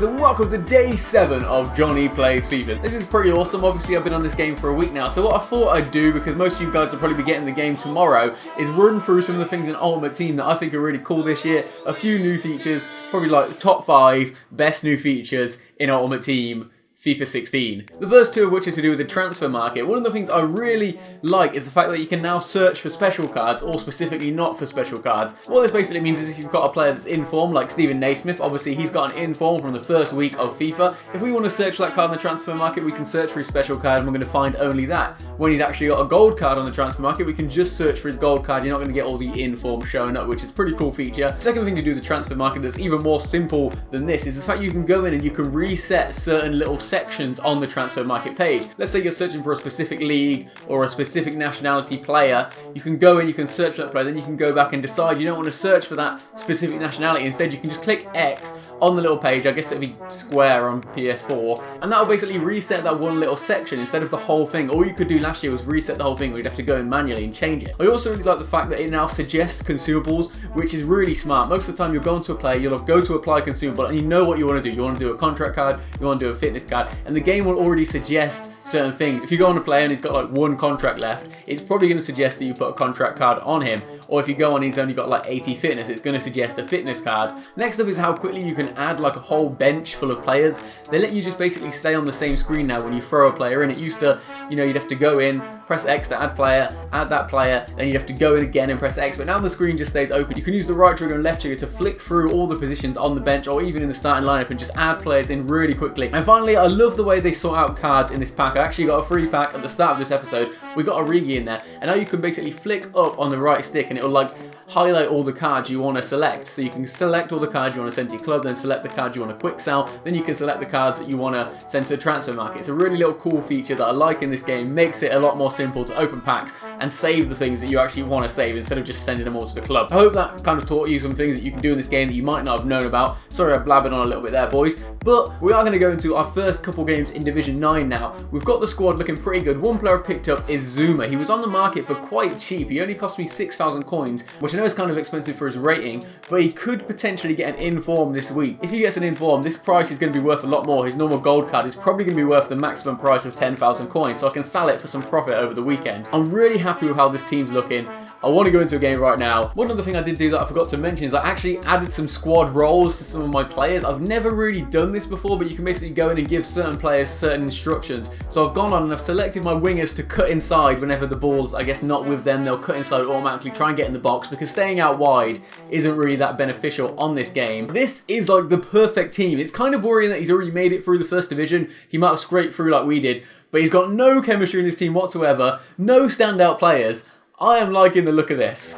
boys, and welcome to day 7 of Johnny Plays FIFA. This is pretty awesome. Obviously I've been on this game for a week now, so what I thought I'd do, because most of you guys will probably be getting the game tomorrow, is run through some of the things in Ultimate Team that I think are really cool this year. A few new features, probably like the top 5 best new features in Ultimate Team FIFA 16. The first two of which is to do with the transfer market. One of the things I really like is the fact that you can now search for special cards, or specifically not for special cards. What this basically means is if you've got a player that's in form, like Steven Naismith, obviously he's got an in form from the first week of FIFA. If we want to search for that card in the transfer market, we can search for his special card and we're going to find only that. When he's actually got a gold card on the transfer market, we can just search for his gold card. You're not going to get all the in form showing up, which is a pretty cool feature. Second thing to do with the transfer market that's even more simple than this is the fact you can go in and you can reset certain little sections on the transfer market page. Let's say you're searching for a specific league or a specific nationality player. You can go in, you can search for that player, then you can go back and decide you don't want to search for that specific nationality. Instead, you can just click X on the little page. I guess it'll be square on PS4, and that'll basically reset that one little section instead of the whole thing. All you could do last year was reset the whole thing, where you'd have to go in manually and change it. I also really like the fact that it now suggests consumables, which is really smart. Most of the time you'll go into a player, you'll go to apply consumable, and you know what you want to do. You want to do a contract card, you want to do a fitness card, and the game will already suggest certain things. If you go on a player and he's got like one contract left, it's probably going to suggest that you put a contract card on him. Or if you go on and he's only got like 80 fitness, it's going to suggest a fitness card. Next up is how quickly you can add like a whole bench full of players. They let you just basically stay on the same screen now when you throw a player in. It used to, you know, you'd have to go in, press X to add player, add that player, then you'd have to go in again and press X, but now the screen just stays open. You can use the right trigger and left trigger to flick through all the positions on the bench or even in the starting lineup and just add players in really quickly. And finally, I love the way they sort out cards in this pack. I actually got a free pack at the start of this episode. We got a Rigi in there, and now you can basically flick up on the right stick and it will like highlight all the cards you want to select. So you can select all the cards you want to send to your club, then select the cards you want to quick sell, then you can select the cards that you want to send to the transfer market. It's a really little cool feature that I like in this game. Makes it a lot more simple to open packs and save the things that you actually want to save instead of just sending them all to the club. I hope that kind of taught you some things that you can do in this game that you might not have known about. Sorry I blabbered on a little bit there, boys, but we are going to go into our first couple games in Division 9 now. We've got the squad looking pretty good. One player I've picked up is Zuma. He was on the market for quite cheap. He only cost me 6,000 coins, which I know is kind of expensive for his rating, but he could potentially get an inform this week. If he gets an inform, this price is going to be worth a lot more. His normal gold card is probably going to be worth the maximum price of 10,000 coins, so I can sell it for some profit over the weekend. I'm really happy with how this team's looking. I want to go into a game right now. One other thing I did do that I forgot to mention is I actually added some squad roles to some of my players. I've never really done this before, but you can basically go in and give certain players certain instructions. So I've gone on and I've selected my wingers to cut inside whenever the ball's, I guess, not with them. They'll cut inside automatically, try and get in the box, because staying out wide isn't really that beneficial on this game. This is like the perfect team. It's kind of worrying that he's already made it through the first division. He might have scraped through like we did, but he's got no chemistry in his team whatsoever. No standout players. I am liking the look of this.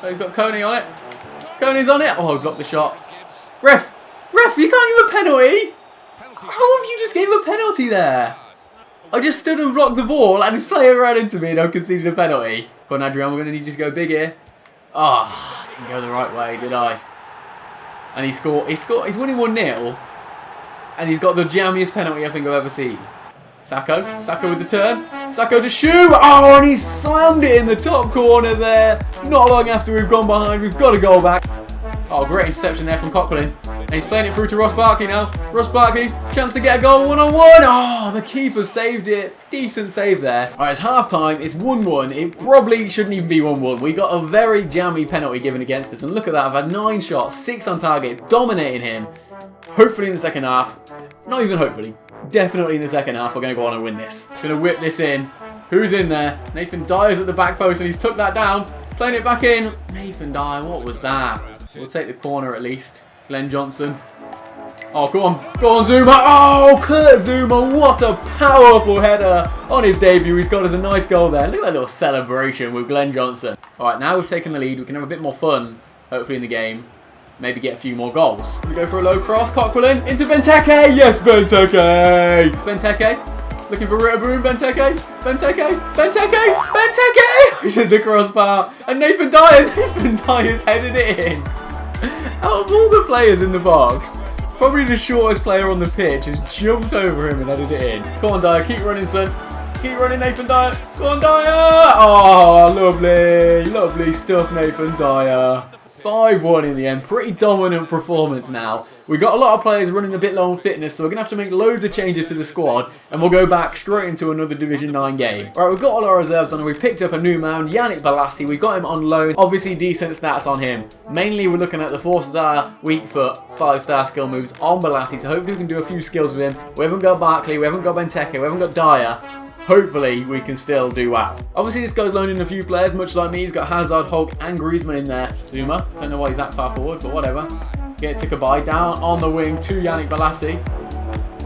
Oh, he's got Coney on it. Coney's on it. Oh, I blocked the shot. Ref, you can't give a penalty. How have you just gave a penalty there? I just stood and blocked the ball and his player ran into me and I conceded a penalty. Come on, Adrian, we're going to need you to go big here. Ah, didn't go the right way, did I? And he scored. He's winning 1-0. And he's got the jammiest penalty I think I've ever seen. Sacco with the turn. Sacco to shoot. Oh, and he slammed it in the top corner there. Not long after we've gone behind, we've got a goal back. Oh, great interception there from Coquelin. And he's playing it through to Ross Barkley now. Ross Barkley, chance to get a goal, 1-on-1. Oh, the keeper saved it. Decent save there. All right, it's half time. It's 1-1. It probably shouldn't even be 1-1. We got a very jammy penalty given against us. And look at that. I've had 9 shots, 6 on target, dominating him. Hopefully in the second half. Not even hopefully. Definitely in the second half, we're going to go on and win this. Going to whip this in. Who's in there? Nathan Dyer's at the back post and he's took that down. Playing it back in. Nathan Dyer, what was that? We'll take the corner at least. Glenn Johnson. Oh, go on Zuma. Oh, Kurt Zuma, what a powerful header on his debut. He's got us a nice goal there. Look at that little celebration with Glenn Johnson. All right, now we've taken the lead. We can have a bit more fun, hopefully, in the game. Maybe get a few more goals. We go for a low cross. Coquelin into Benteke. Yes, Benteke. Benteke. Looking for Rittaboom. Benteke. He's hit the crossbar. And Nathan Dyer's headed it in. Out of all the players in the box, probably the shortest player on the pitch has jumped over him and headed it in. Come on, Dyer. Keep running, son. Keep running, Nathan Dyer. Go on, Dyer. Oh, lovely. Lovely stuff, Nathan Dyer. 5-1 in the end. Pretty dominant performance now. We've got a lot of players running a bit low on fitness, so we're going to have to make loads of changes to the squad, and we'll go back straight into another Division 9 game. Alright, we've got all our reserves on, and we picked up a new man, Yannick Balassi. We got him on loan. Obviously, decent stats on him. Mainly, we're looking at the 4-star, weak foot, 5-star skill moves on Balassi, so hopefully we can do a few skills with him. We haven't got Barkley, we haven't got Benteke, we haven't got Dyer. Hopefully, we can still do well. Obviously, this guy's loaned in a few players, much like me. He's got Hazard, Haelg, and Griezmann in there. Zuma, don't know why he's that far forward, but whatever. Get it to Kabay, down on the wing to Yannick Balassi.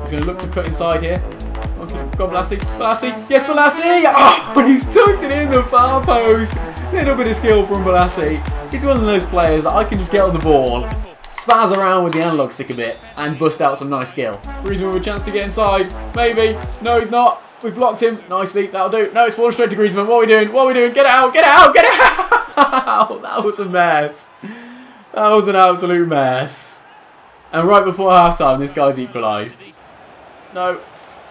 He's going to look to cut inside here. Go on, Balassi. Balassi, yes, Balassi! Oh, and he's tucked it in the far post. Little bit of skill from Balassi. He's one of those players that I can just get on the ball, spaz around with the analog stick a bit, and bust out some nice skill. Griezmann with a chance to get inside. Maybe. No, he's not. We've blocked him nicely. That'll do. No, it's falling straight to Griezmann. What are we doing? What are we doing? Get out! Get out! Get out! That was a mess. That was an absolute mess. And right before half-time, this guy's equalised. No.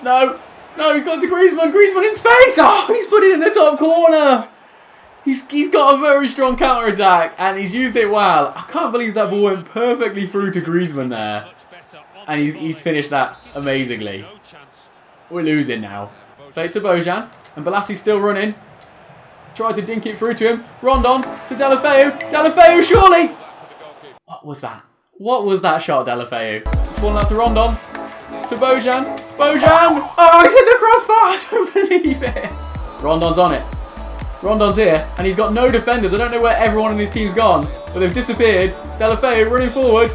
No. No, he's gone to Griezmann. Griezmann in space. Oh, he's put it in the top corner. He's got a very strong counter-attack, and he's used it well. I can't believe that ball went perfectly through to Griezmann there. And he's finished that amazingly. We're losing now. Play it to Bojan. And Balassi's still running. Tried to dink it through to him. Rondon to Deulofeu. Deulofeu, surely! What was that? What was that shot, Deulofeu? It's fallen out to Rondon. To Bojan. Bojan! Oh, he's hit the crossbar! I don't believe it. Rondon's on it. Rondon's here. And he's got no defenders. I don't know where everyone in his team's gone. But they've disappeared. Deulofeu running forward.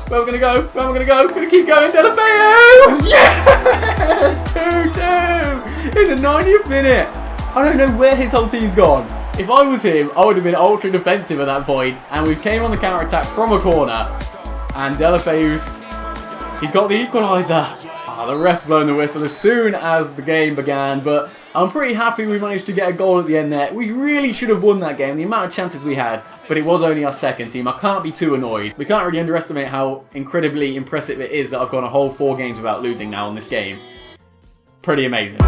Where are we going to go? Where am I going to go? Going to keep going. Deulofeu! Yes! 2-2! In the 90th minute. I don't know where his whole team's gone. If I was him, I would have been ultra defensive at that point. And we've came on the counter-attack from a corner. And Deulofeu's... he's got the equaliser. The ref's blown the whistle as soon as the game began. But I'm pretty happy we managed to get a goal at the end there. We really should have won that game. The amount of chances we had. But it was only our second team. I can't be too annoyed. We can't really underestimate how incredibly impressive it is that I've gone a whole 4 games without losing now in this game. Pretty amazing.